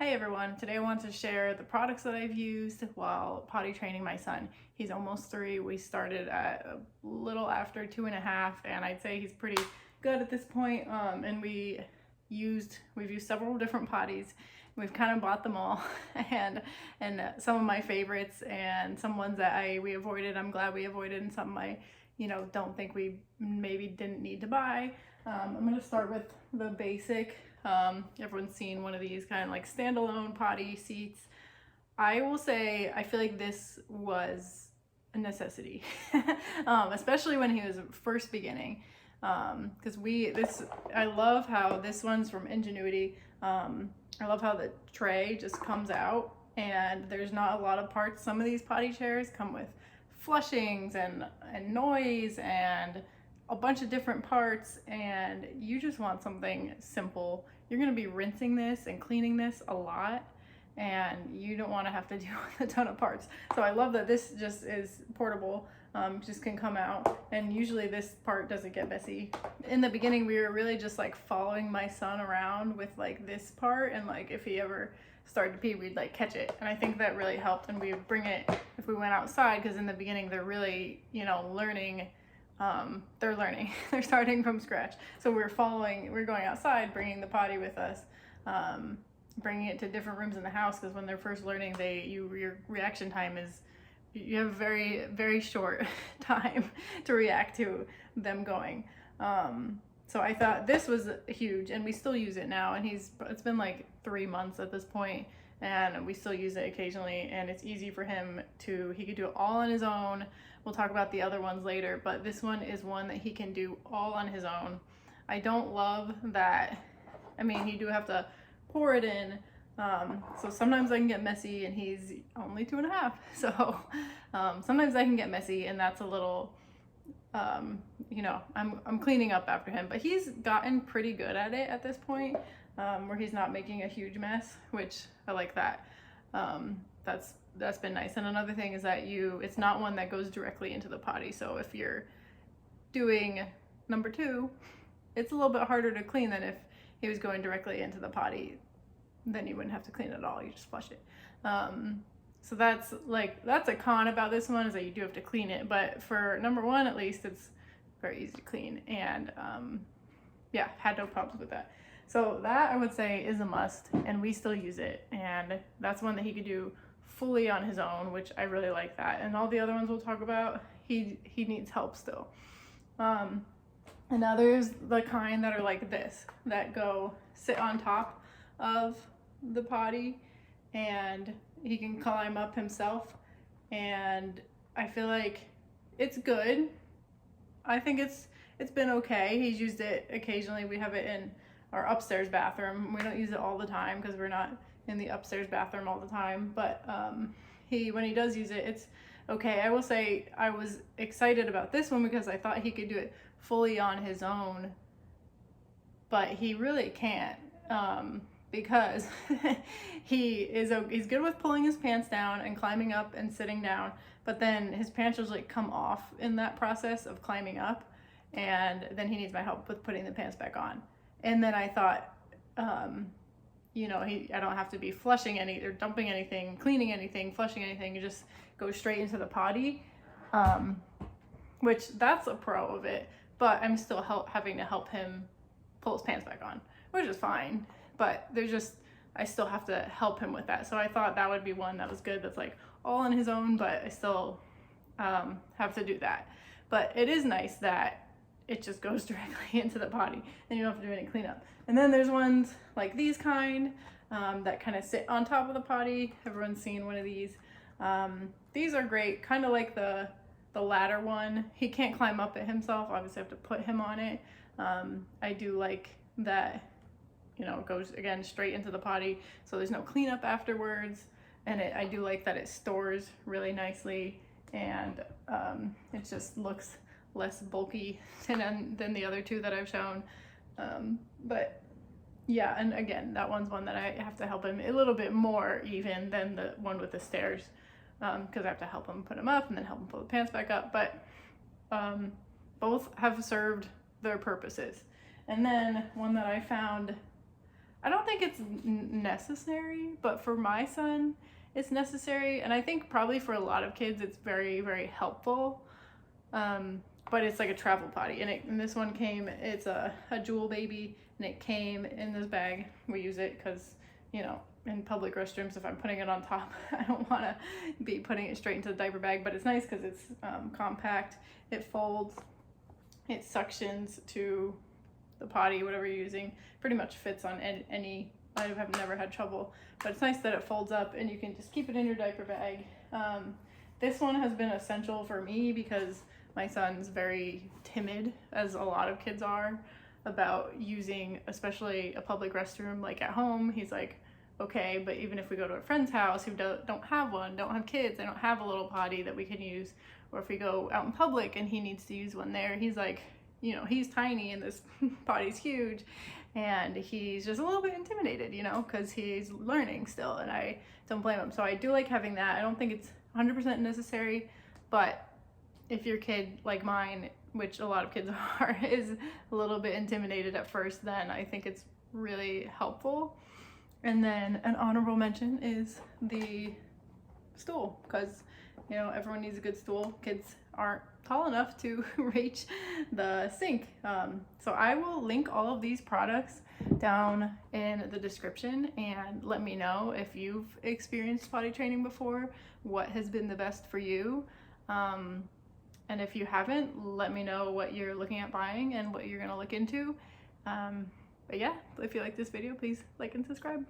Hey everyone, today I want to share the products that I've used while potty training my son. He's almost 3. We started at a little after 2.5, and I'd say he's pretty good at this point. And we've used several different potties. We've kind of bought them all, and some of my favorites and some ones that we avoided. I'm glad we avoided, and some I don't think we maybe didn't need to buy. I'm gonna start with the basic. Everyone's seen one of these kind of like standalone potty seats. I will say I feel like this was a necessity, especially when he was first beginning. Because I love how this one's from Ingenuity. I love how the tray just comes out and there's not a lot of parts. Some of these potty chairs come with flushings and noise and a bunch of different parts, and you just want something simple. You're going to be rinsing this and cleaning this a lot, and you don't want to have to deal with a ton of parts. So I love that this just is portable, just can come out, and usually this part doesn't get messy. In the beginning we were really just like following my son around with like this part, and like if he ever started to pee, we'd like catch it, and I think that really helped. And we would bring it if we went outside, because in the beginning they're really learning. They're starting from scratch. So we're going outside, bringing the potty with us, bringing it to different rooms in the house, because when they're first learning, your reaction time is, you have a very, very short time to react to them going. So I thought this was huge, and we still use it now, and it's been like 3 months at this point, and we still use it occasionally, and it's easy for him he could do it all on his own. We'll talk about the other ones later, but this one is one that he can do all on his own. I don't love that. I mean, you do have to pour it in, so sometimes I can get messy, and he's only 2.5, so sometimes I can get messy, and that's a little, I'm cleaning up after him, but he's gotten pretty good at it at this point, where he's not making a huge mess, which I like that. That's been nice. And another thing is that it's not one that goes directly into the potty. So if you're doing number 2, it's a little bit harder to clean than if he was going directly into the potty. Then you wouldn't have to clean it at all. You just flush it. So that's a con about this one, is that you do have to clean it. But for number 1, at least, it's very easy to clean. And yeah, had no problems with that. So that, I would say, is a must, and we still use it. And that's one that he could do fully on his own, which I really like that. And all the other ones we'll talk about, he needs help still. And now there's the kind that are like this, that go sit on top of the potty, and he can climb up himself. And I feel like it's good. I think it's been okay. He's used it occasionally. We have it in our upstairs bathroom. We don't use it all the time because we're not in the upstairs bathroom all the time, but when he does use it, it's okay. I will say I was excited about this one because I thought he could do it fully on his own, but he really can't, because he's good with pulling his pants down and climbing up and sitting down, but then his pants usually come off in that process of climbing up, and then he needs my help with putting the pants back on. And then I thought, I don't have to be flushing or dumping anything, cleaning anything, flushing anything. You just go straight into the potty, which that's a pro of it. But I'm still having to help him pull his pants back on, which is fine. But I still have to help him with that. So I thought that would be one that was good, that's like all on his own, but I still have to do that. But it is nice that it just goes directly into the potty and you don't have to do any cleanup. And then there's ones like these that kind of sit on top of the potty. Everyone's seen one of these. These are great, kind of like the ladder one. He can't climb up it himself. Obviously I have to put him on it. I do like that, it goes again straight into the potty, so there's no cleanup afterwards. And I do like that it stores really nicely, and it just looks less bulky than the other 2 that I've shown. But yeah, and again, that one's one that I have to help him a little bit more even than the one with the stairs, because I have to help him put him up and then help him pull the pants back up. But both have served their purposes. And then one that I found I don't think it's necessary, but for my son, it's necessary. And I think probably for a lot of kids, it's very, very helpful. But it's like a travel potty, and this one came, it's a Jewel baby, and it came in this bag. We use it because, you know, in public restrooms, if I'm putting it on top, I don't want to be putting it straight into the diaper bag, but it's nice because it's compact, it folds, it suctions to the potty, whatever you're using, pretty much fits on any. I have never had trouble, but it's nice that it folds up and you can just keep it in your diaper bag. This one has been essential for me because my son's very timid, as a lot of kids are, about using especially a public restroom. Like at home, he's like, okay, but even if we go to a friend's house who don't have one, don't have kids, they don't have a little potty that we can use, or if we go out in public and he needs to use one there, he's like, you know, he's tiny and this potty's huge, and he's just a little bit intimidated, you know, because he's learning still, and I don't blame him. So I do like having that. I don't think it's 100% necessary, but if your kid, like mine, which a lot of kids are, is a little bit intimidated at first, then I think it's really helpful. And then an honorable mention is the stool, because, you know, everyone needs a good stool. Kids aren't tall enough to reach the sink. So I will link all of these products down in the description, and let me know if you've experienced potty training before, what has been the best for you. And if you haven't, let me know what you're looking at buying and what you're gonna look into. But yeah, if you like this video, please like and subscribe.